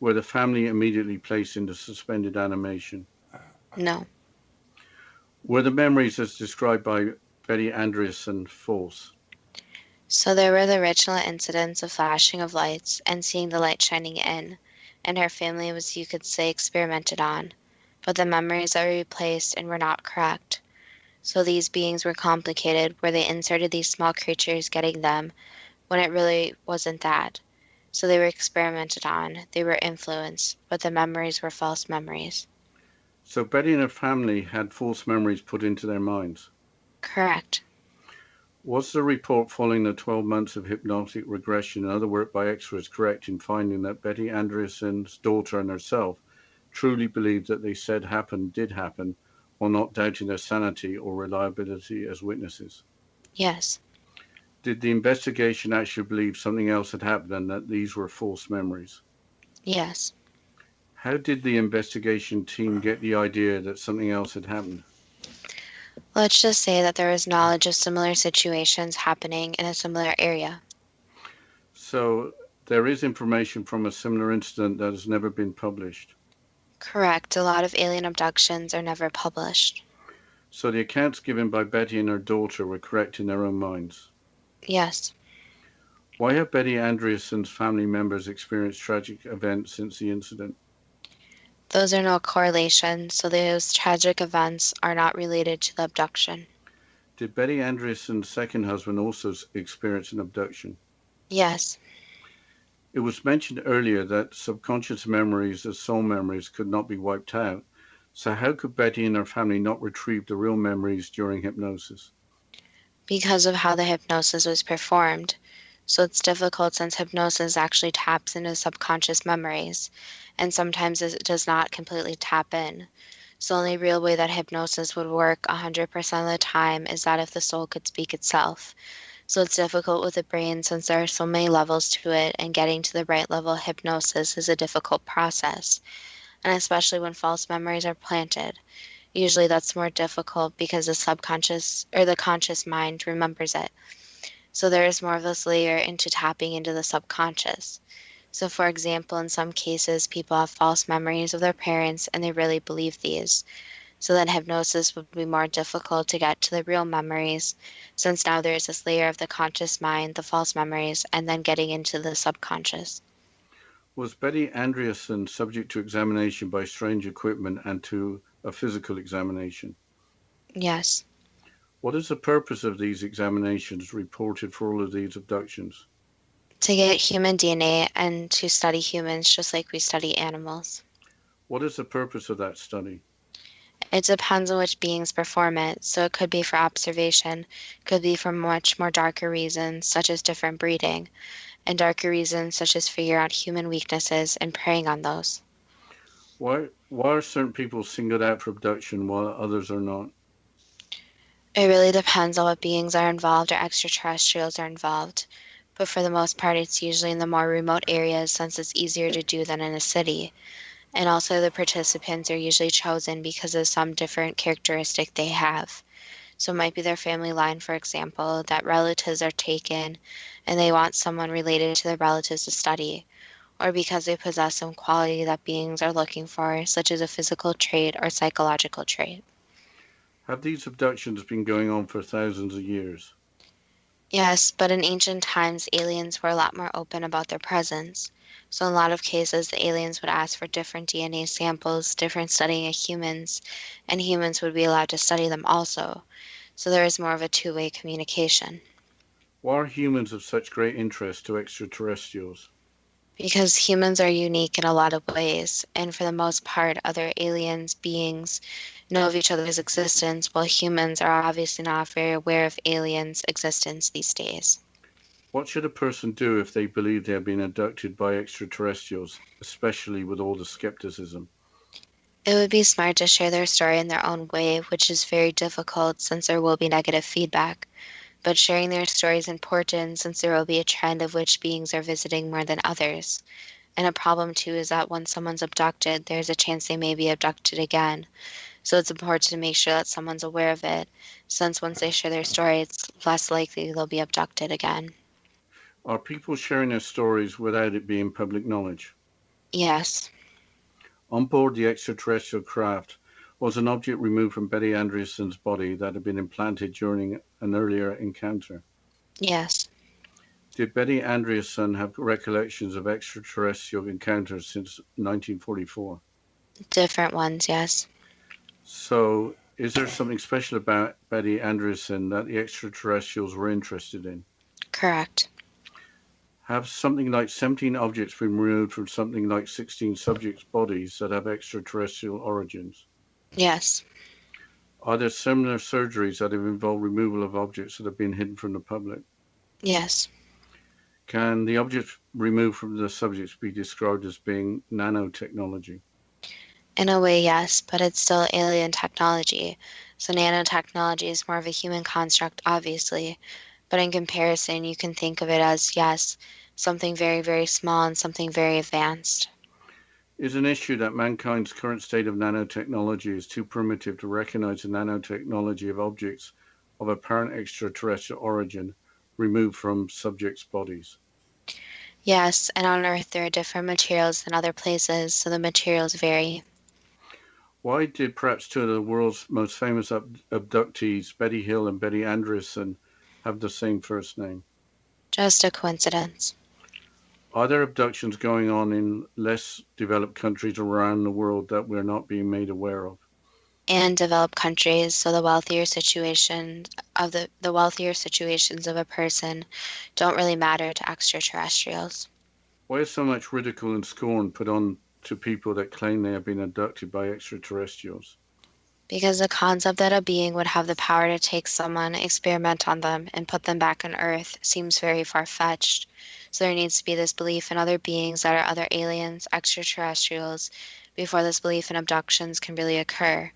Were the family immediately placed into suspended animation? No. Were the memories as described by Betty Andreasson false? So there were the original incidents of flashing of lights and seeing the light shining in, and her family was, you could say, experimented on, but the memories are replaced and were not correct. So these beings were complicated, where they inserted these small creatures getting them when it really wasn't that. So they were experimented on, they were influenced, but the memories were false memories. So Betty and her family had false memories put into their minds? Correct. Was the report following the 12 months of hypnotic regression and other work by experts correct in finding that Betty Andreasson's daughter and herself truly believed that they said happened did happen, while not doubting their sanity or reliability as witnesses? Yes. Did the investigation actually believe something else had happened and that these were false memories? Yes. How did the investigation team get the idea that something else had happened? Let's just say that there was knowledge of similar situations happening in a similar area. So there is information from a similar incident that has never been published. Correct. A lot of alien abductions are never published. So the accounts given by Betty and her daughter were correct in their own minds. Yes. Why have Betty Andreasson's family members experienced tragic events since the incident? Those are no correlation, so those tragic events are not related to the abduction. Did Betty Andreasson's second husband also experience an abduction? Yes. It was mentioned earlier that subconscious memories as soul memories could not be wiped out. So how could Betty and her family not retrieve the real memories during hypnosis? Because of how the hypnosis was performed. So it's difficult since hypnosis actually taps into subconscious memories, and sometimes it does not completely tap in. So the only real way that hypnosis would work 100% of the time is that if the soul could speak itself. So it's difficult with the brain since there are so many levels to it, and getting to the right level of hypnosis is a difficult process. and especially when false memories are planted. Usually that's more difficult because the subconscious or the conscious mind remembers it. So there is more of this layer into tapping into the subconscious. So, for example, in some cases, people have false memories of their parents and they really believe these. So then hypnosis would be more difficult to get to the real memories, since now there is this layer of the conscious mind, the false memories, and then getting into the subconscious. Was Betty Andreasson subject to examination by strange equipment and to a physical examination? Yes. What is the purpose of these examinations reported for all of these abductions? To get human DNA and to study humans just like we study animals. What is the purpose of that study? It depends on which beings perform it, so it could be for observation, could be for much more darker reasons, such as different breeding, and darker reasons such as figure out human weaknesses and preying on those. Why are certain people singled out for abduction while others are not? It really depends on what beings are involved or extraterrestrials are involved, but for the most part it's usually in the more remote areas since it's easier to do than in a city. And also the participants are usually chosen because of some different characteristic they have. So it might be their family line, for example, that relatives are taken and they want someone related to their relatives to study, or because they possess some quality that beings are looking for, such as a physical trait or psychological trait. Have these abductions been going on for thousands of years? Yes, but in ancient times, aliens were a lot more open about their presence. So in a lot of cases, the aliens would ask for different DNA samples, different studying of humans, and humans would be allowed to study them also. So there is more of a two-way communication. Why are humans of such great interest to extraterrestrials? Because humans are unique in a lot of ways, and for the most part, other aliens, beings, know of each other's existence, while humans are obviously not very aware of aliens' existence these days. What should a person do if they believe they have been abducted by extraterrestrials, especially with all the skepticism? It would be smart to share their story in their own way, which is very difficult since there will be negative feedback. But sharing their story is important since there will be a trend of which beings are visiting more than others. And a problem too is that once someone's abducted, there's a chance they may be abducted again. So it's important to make sure that someone's aware of it, since once they share their story, it's less likely they'll be abducted again. Are people sharing their stories without it being public knowledge? Yes, On board the extraterrestrial craft was an object removed from Betty Andreasson's body that had been implanted during an earlier encounter. yes. Did Betty Andreasson have recollections of extraterrestrial encounters since 1944? Different ones, yes. So, is there something special about Betty Andreasson that the extraterrestrials were interested in? Correct. Have something like 17 objects been removed from something like 16 subjects' bodies that have extraterrestrial origins? Yes, Are there similar surgeries that have involved removal of objects that have been hidden from the public? yes. Can the objects removed from the subjects be described as being nanotechnology? In a way, yes, but it's still alien technology. So nanotechnology is more of a human construct, obviously. But in comparison, you can think of it as, yes, something very, very small and something very advanced. Is an issue that mankind's current state of nanotechnology is too primitive to recognize the nanotechnology of objects of apparent extraterrestrial origin removed from subjects' bodies? Yes, and on Earth there are different materials than other places, so the materials vary. Why did perhaps two of the world's most famous abductees, Betty Hill and Betty Andreasson, have the same first name? Just a coincidence. Are there abductions going on in less developed countries around the world that we're not being made aware of? And developed countries, so the wealthier situations of a person don't really matter to extraterrestrials. Why is so much ridicule and scorn put on to people that claim they have been abducted by extraterrestrials? Because the concept that a being would have the power to take someone, experiment on them, and put them back on Earth seems very far-fetched. So there needs to be this belief in other beings that are other aliens, extraterrestrials, before this belief in abductions can really occur.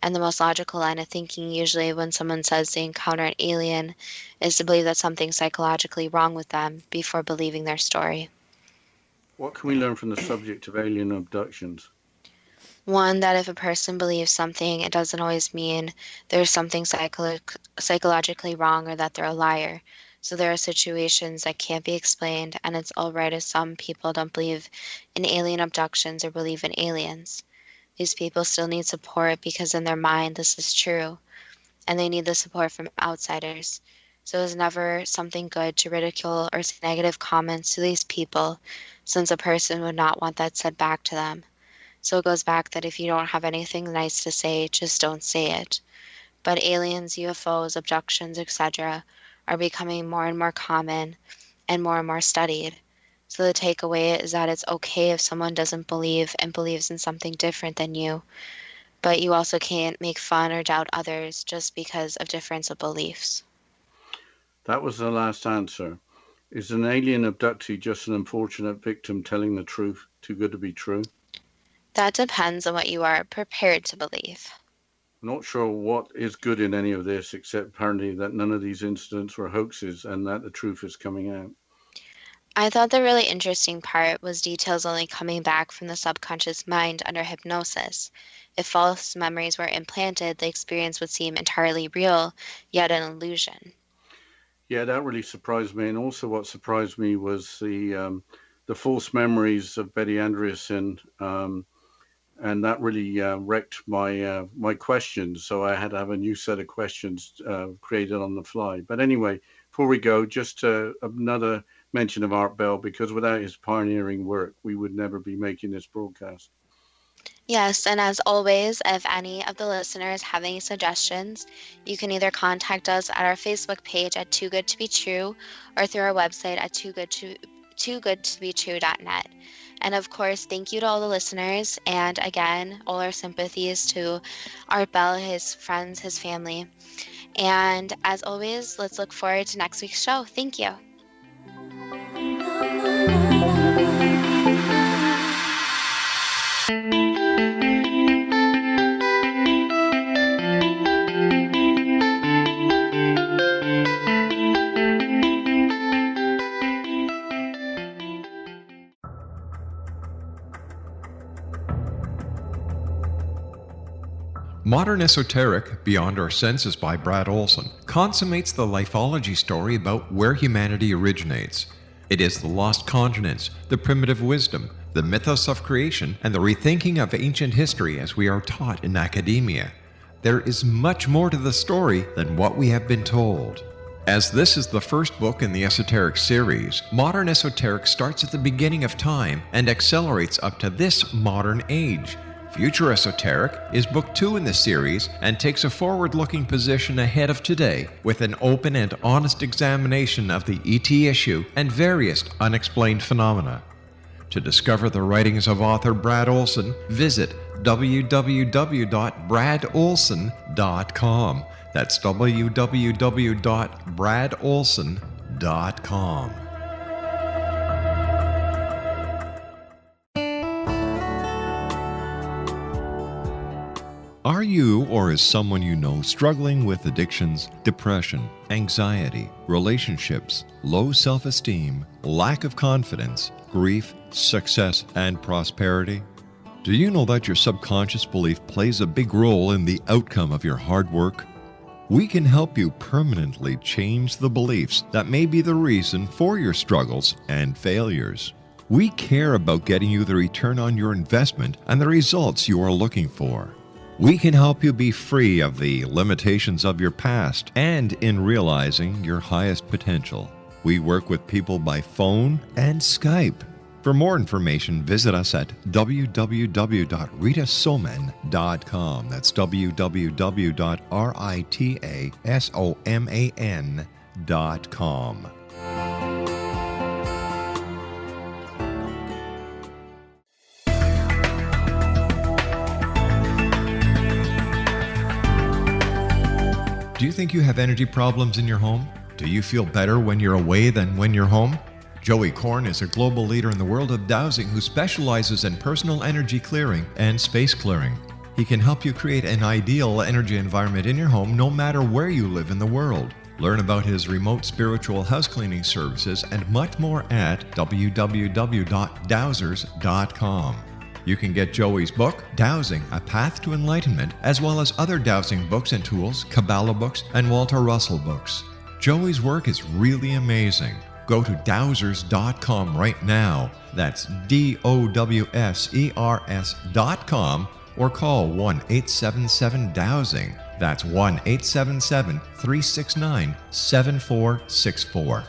And the most logical line of thinking usually when someone says they encounter an alien is to believe that something's psychologically wrong with them before believing their story. What can we learn from the subject of alien abductions? One, that if a person believes something, it doesn't always mean there's something psychologically wrong or that they're a liar. So there are situations that can't be explained, and it's all right if some people don't believe in alien abductions or believe in aliens. These people still need support because in their mind this is true, and they need the support from outsiders. So it's never something good to ridicule or say negative comments to these people, since a person would not want that said back to them. So it goes back that if you don't have anything nice to say, just don't say it. But aliens, UFOs, abductions, etc., are becoming more and more common and more studied. So the takeaway is that it's okay if someone doesn't believe and believes in something different than you, but you also can't make fun or doubt others just because of difference of beliefs. That was the last answer. Is an alien abductee just an unfortunate victim telling the truth, too good to be true? That depends on what you are prepared to believe. I'm not sure what is good in any of this, except apparently that none of these incidents were hoaxes and that the truth is coming out. I thought the really interesting part was details only coming back from the subconscious mind under hypnosis. If false memories were implanted, the experience would seem entirely real, yet an illusion. Yeah, that really surprised me. And also what surprised me was the false memories of Betty Andreasson, and that really wrecked my questions. So I had to have a new set of questions created on the fly. But anyway, before we go, just another mention of Art Bell, because without his pioneering work, we would never be making this broadcast. Yes, and as always, if any of the listeners have any suggestions, you can either contact us at our Facebook page at Too Good to Be True or through our website at toogoodtobetrue.net. And of course, thank you to all the listeners, and again, all our sympathies to Art Bell, his friends, his family. And as always, let's look forward to next week's show. Thank you. Modern Esoteric, Beyond Our Senses by Brad Olson, consummates the lifeology story about where humanity originates. It is the lost continents, the primitive wisdom, the mythos of creation, and the rethinking of ancient history as we are taught in academia. There is much more to the story than what we have been told. As this is the first book in the Esoteric series, Modern Esoteric starts at the beginning of time and accelerates up to this modern age. Future Esoteric is book 2 in the series and takes a forward-looking position ahead of today with an open and honest examination of the ET issue and various unexplained phenomena. To discover the writings of author Brad Olson, visit www.bradolson.com. That's www.bradolson.com. Are you or is someone you know struggling with addictions, depression, anxiety, relationships, low self-esteem, lack of confidence, grief, success, and prosperity? Do you know that your subconscious belief plays a big role in the outcome of your hard work? We can help you permanently change the beliefs that may be the reason for your struggles and failures. We care about getting you the return on your investment and the results you are looking for. We can help you be free of the limitations of your past and in realizing your highest potential. We work with people by phone and Skype. For more information, visit us at www.ritasoman.com. That's www.ritasoman.com. Do you think you have energy problems in your home? Do you feel better when you're away than when you're home? Joey Korn is a global leader in the world of dowsing who specializes in personal energy clearing and space clearing. He can help you create an ideal energy environment in your home no matter where you live in the world. Learn about his remote spiritual house cleaning services and much more at www.dowsers.com. You can get Joey's book, Dowsing, A Path to Enlightenment, as well as other dowsing books and tools, Kabbalah books, and Walter Russell books. Joey's work is really amazing. Go to dowsers.com right now. That's DOWSERS.com, or call 1-877-DOWSING. That's 1-877-369-7464.